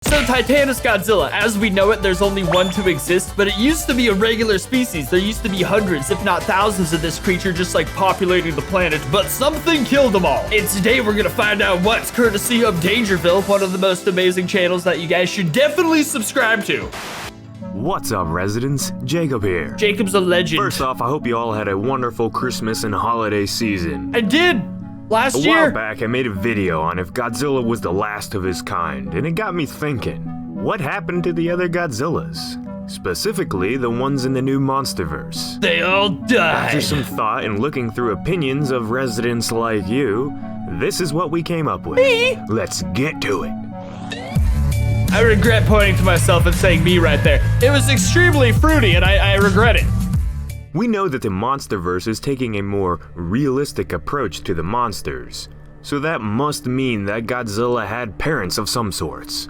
So Titanus Godzilla, as we know it, there's only one to exist, but it used to be a regular species. There used to be hundreds, if not thousands of this creature just like populating the planet, but something killed them all. And today we're gonna find out what's, courtesy of Dangerville, one of the most amazing channels that you guys should definitely subscribe to. What's up, residents? Jacob here. Jacob's a legend. First off, I hope you all had a wonderful Christmas and holiday season. I did! Last A year. while back, I made a video on if Godzilla was the last of his kind, and it got me thinking, what happened to the other Godzillas? Specifically, the ones in the new Monsterverse. They all died. After some thought and looking through opinions of residents like you, this is what we came up with. Me? Let's get to it. I regret pointing to myself and saying me right there. It was extremely fruity and I regret it. We know that the Monsterverse is taking a more realistic approach to the monsters, so that must mean that Godzilla had parents of some sorts,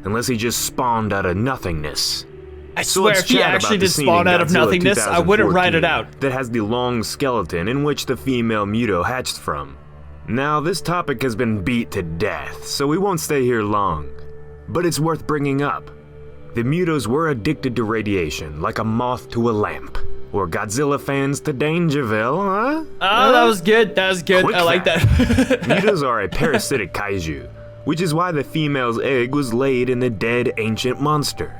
unless he just spawned out of nothingness. I swear if he actually did spawn out of nothingness, I wouldn't write it out. That has the long skeleton in which the female Muto hatched from. Now, this topic has been beat to death, so we won't stay here long, but it's worth bringing up. The Mutos were addicted to radiation, like a moth to a lamp. Or Godzilla fans to Dangerville, huh? Oh, that was good. That was good. Quick I like that. Mutos are a parasitic kaiju, which is why the female's egg was laid in the dead ancient monster.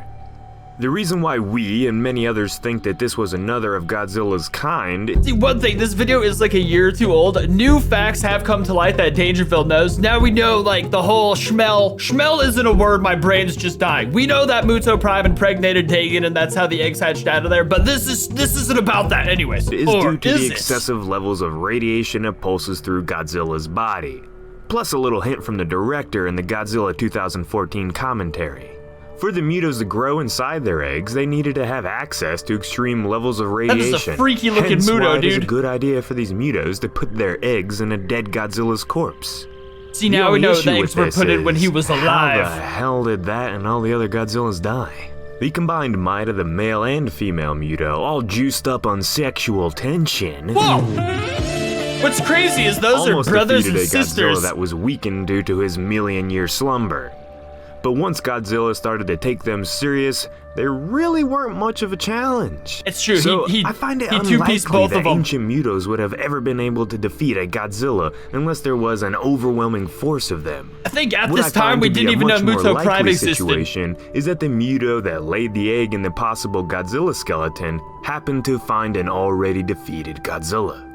The reason why we and many others think that this was another of Godzilla's kind. See, one thing, this video is like a year or two old. New facts have come to light that Dangerville knows. Now we know, like, the whole Schmell. Schmell isn't a word, my brain's just dying. We know that Muto Prime impregnated Dagon and that's how the eggs hatched out of there, but this isn't about that anyways. It is due to the excessive levels of radiation that pulses through Godzilla's body. Plus a little hint from the director in the Godzilla 2014 commentary. For the Mutos to grow inside their eggs, they needed to have access to extreme levels of radiation. That is a freaky looking Hence Muto, why dude. It's a good idea for these Mutos to put their eggs in a dead Godzilla's corpse. See, now we know the eggs were put in when he was alive. How the hell did that and all the other Godzillas die? The combined might of the male and female Muto, all juiced up on sexual tension. Whoa! What's crazy is those almost are brothers and defeated a sisters. Godzilla that was weakened due to his million-year slumber. But once Godzilla started to take them serious, they really weren't much of a challenge. It's true. So he I find it two-pieced unlikely both that of them. ancient Mutos would have ever been able to defeat a Godzilla unless there was an overwhelming force of them. I think at What this I time find we to be didn't a even know much more Muto Prime likely existed. situation is that the Muto that laid the egg in the possible Godzilla skeleton happened to find an already defeated Godzilla.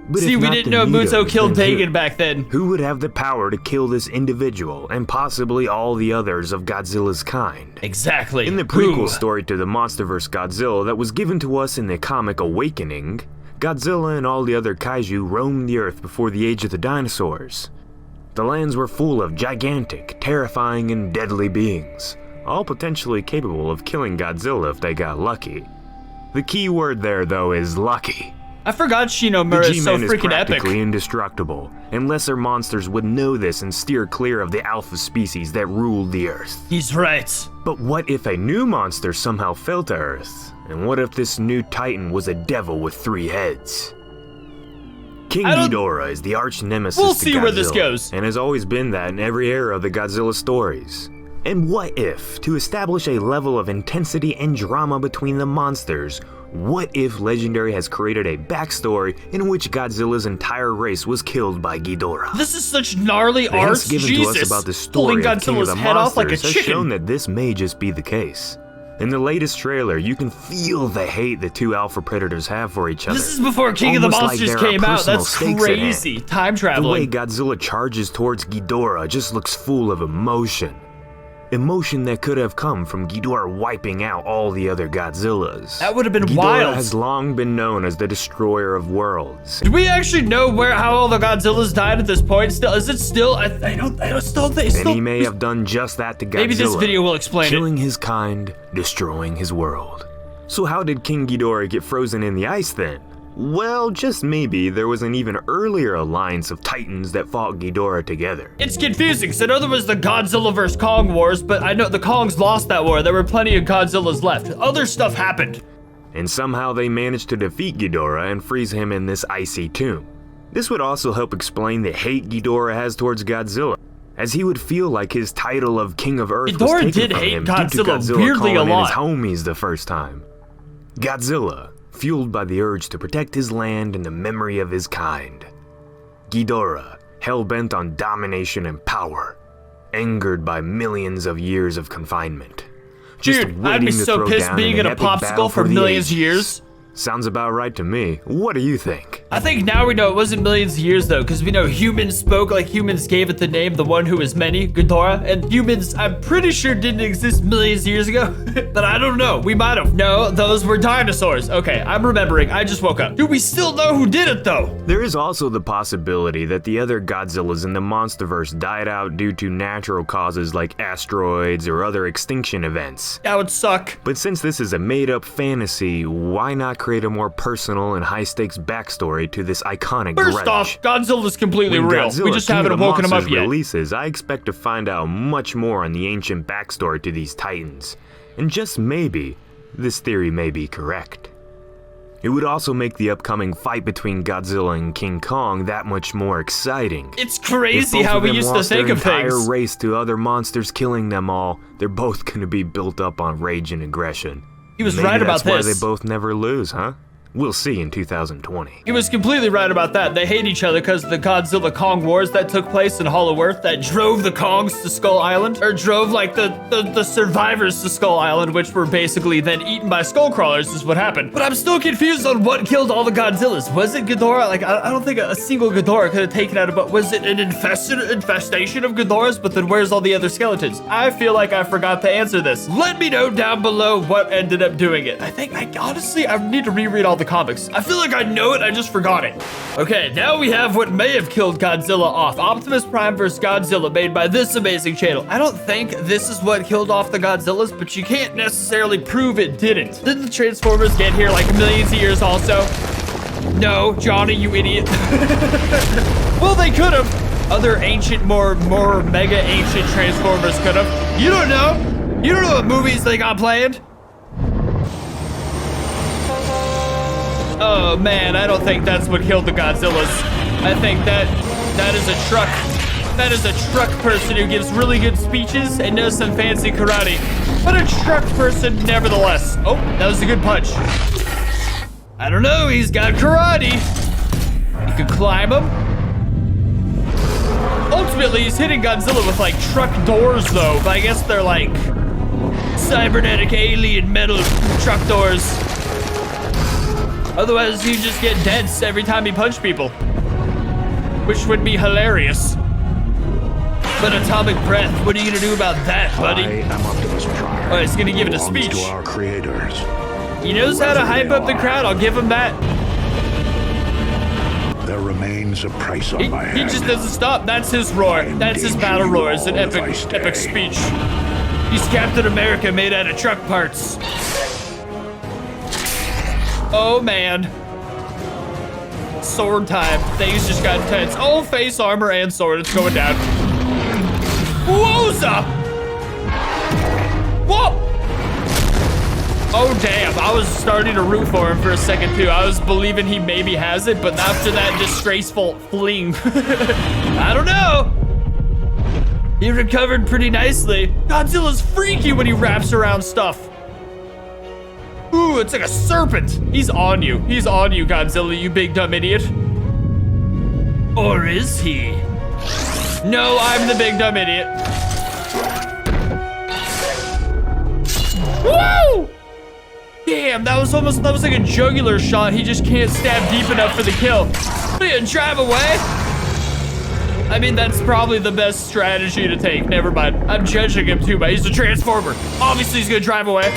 But See, if we not didn't the know Muto Mutos, killed then who? Dagon back then. Who would have the power to kill this individual and possibly all the others of Godzilla's kind? Exactly. In the prequel Who? story to the Monsterverse Godzilla that was given to us in the comic Awakening, Godzilla and all the other kaiju roamed the earth before the age of the dinosaurs. The lands were full of gigantic, terrifying, and deadly beings, all potentially capable of killing Godzilla if they got lucky. The key word there, though, is lucky. I forgot Shinomura The is so G-Man is freaking practically epic. indestructible, and lesser monsters would know this and steer clear of the alpha species that ruled the Earth. He's right. But what if a new monster somehow fell to Earth? And what if this new titan was a devil with 3 heads? King Ghidorah is the arch nemesis We'll to see Godzilla, where this goes. and has always been that in every era of the Godzilla stories. And what if, to establish a level of intensity and drama between the monsters, what if Legendary has created a backstory in which Godzilla's entire race was killed by Ghidorah? This is such gnarly The art. hints given Jesus. to us about the Pulling story of King of Godzilla's the head off like a Monsters has shown chicken. that this may just be the case. In the latest trailer, you can feel the hate the 2 alpha predators have for each other. This is before King of the Almost like Monsters there are came out. personal That's stakes at hand. crazy. Time The way traveling. Godzilla charges towards Ghidorah just looks full of emotion. Emotion that could have come from Ghidorah wiping out all the other Godzillas. That would have been Ghidorah wild. has long been known as the destroyer of worlds. Do we actually know how all the Godzillas died at this point? Still, is it still? I don't still. And he may have done just that to Godzilla. Maybe this video will explain it. Killing his kind, destroying his world. So how did King Ghidorah get frozen in the ice then? Well, just maybe there was an even earlier alliance of titans that fought Ghidorah together. It's confusing, because I know there was the Godzilla vs. Kong wars, but I know the Kongs lost that war. There were plenty of Godzillas left. Other stuff happened. And somehow they managed to defeat Ghidorah and freeze him in this icy tomb. This would also help explain the hate Ghidorah has towards Godzilla. as he would feel like his title of King of Earth Ghidorah was taken did from hate him Godzilla due to Godzilla weirdly a calling in lot. his homies the first time. Godzilla, fueled by the urge to protect his land and the memory of his kind. Ghidorah, hell-bent on domination and power, angered by millions of years of confinement. Just Dude, I'd be waiting to so throw pissed down being an in a epic battle popsicle for the millions of ages. years. Sounds about right to me. What do you think? I think now we know it wasn't millions of years though, because we know humans spoke like humans gave it the name, the one who is many, Ghidorah, and humans, I'm pretty sure didn't exist millions of years ago, but I don't know, we might have. No, those were dinosaurs. Okay, I'm remembering, I just woke up. Do we still know who did it though? There is also the possibility that the other Godzillas in the monsterverse died out due to natural causes like asteroids or other extinction events. That would suck. But since this is a made-up fantasy, why not create a more personal and high-stakes backstory to this iconic First grudge? off, Godzilla's completely When real. Godzilla, We just King of haven't the woken him up Monsters yet. releases, I expect to find out much more on the ancient backstory to these titans. And just maybe, this theory may be correct. It would also make the upcoming fight between Godzilla and King Kong that much more exciting. It's If crazy both how of we them used to lost think their of entire things. race to other monsters killing them all, they're both gonna be built up on rage and aggression. He was Maybe right about that's why this. they both never lose, huh? We'll see in 2020. He was completely right about that. They hate each other because of the Godzilla Kong Wars that took place in Hollow Earth that drove the Kongs to Skull Island, or drove like the survivors to Skull Island, which were basically then eaten by skull crawlers is what happened. But I'm still confused on what killed all the Godzillas. Was it Ghidorah? Like, I don't think a single Ghidorah could have taken out a, but was it an infestation of Ghidorahs? But then where's all the other skeletons? I feel like I forgot to answer this. Let me know down below what ended up doing it. Honestly, I need to reread all the comics. I feel like I know it, I just forgot it. Okay, now we have what may have killed Godzilla off. Optimus Prime vs. Godzilla, made by this amazing channel. I don't think this is what killed off the Godzillas, but you can't necessarily prove it didn't. Didn't the Transformers get here like millions of years also? No, Johnny, you idiot. Well, they could have. Other ancient, more mega ancient Transformers could have. You don't know. You don't know what movies they got planned. Oh man, I don't think that's what killed the Godzillas. I think that is a truck. That is a truck person who gives really good speeches and knows some fancy karate. But a truck person nevertheless. Oh, that was a good punch. I don't know, he's got karate. You can climb him. Ultimately, he's hitting Godzilla with like truck doors though, but I guess they're like cybernetic alien metal truck doors. Otherwise, you just get dents every time you punch people. Which would be hilarious. But atomic breath, what are you gonna do about that, buddy? I am Optimus Prime. Oh, he's gonna give it a Belongs speech. to our creators. He knows how to hype up the crowd, I'll give him that. There remains a price on my He head. just doesn't stop, that's his roar. That's his battle roar, it's an epic speech. He's Captain America made out of truck parts. Oh man. Sword time. Things just got intense. Oh, face armor and sword. It's going down. Wowza! Whoa! Oh damn, I was starting to root for him for a second too. I was believing he maybe has it, but after that disgraceful fling, I don't know. He recovered pretty nicely. Godzilla's freaky when he wraps around stuff. Ooh, it's like a serpent. He's on you. He's on you, Godzilla, you big dumb idiot. Or is he? No, I'm the big dumb idiot. Woo! Damn, that was like a jugular shot. He just can't stab deep enough for the kill. Man, drive away. I mean, that's probably the best strategy to take. Never mind. I'm judging him too, but he's a Transformer. Obviously, he's gonna drive away.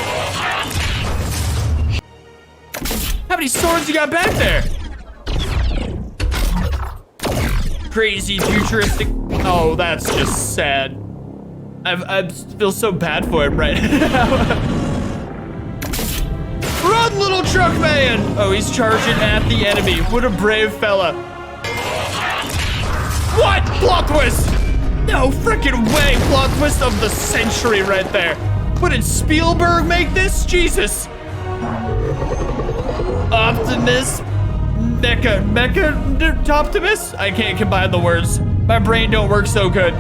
How many swords you got back there? Crazy, futuristic. Oh, that's just sad. I feel so bad for him right now. Run, little truck man! Oh, he's charging at the enemy. What a brave fella. What? Plot twist! No freaking way! Plot twist of the century right there. What, did Spielberg make this? Jesus. Optimus, Mecha Optimus? I can't combine the words. My brain don't work so good.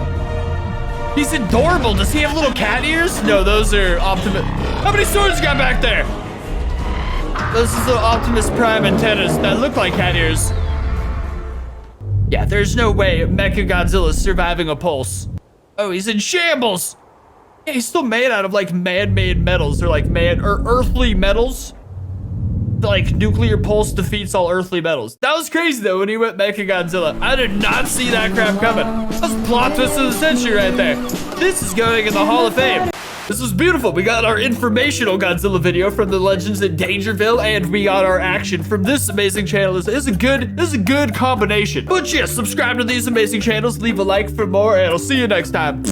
He's adorable. Does he have little cat ears? No, those are Optimus. How many swords you got back there? Those are little Optimus Prime antennas that look like cat ears. Yeah, there's no way Mechagodzilla's surviving a pulse. Oh, he's in shambles. Yeah, he's still made out of like man-made metals or like earthly metals. Like nuclear pulse defeats all earthly metals. That was crazy though when he went Mechagodzilla. I did not see that crap coming. That's plot twist of the century right there. This is going in the Hall of Fame. This was beautiful. We got our informational Godzilla video from the Legends in Dangerville, and we got our action from this amazing channel. This is a good combination. But yeah, subscribe to these amazing channels, leave a like for more, and I'll see you next time.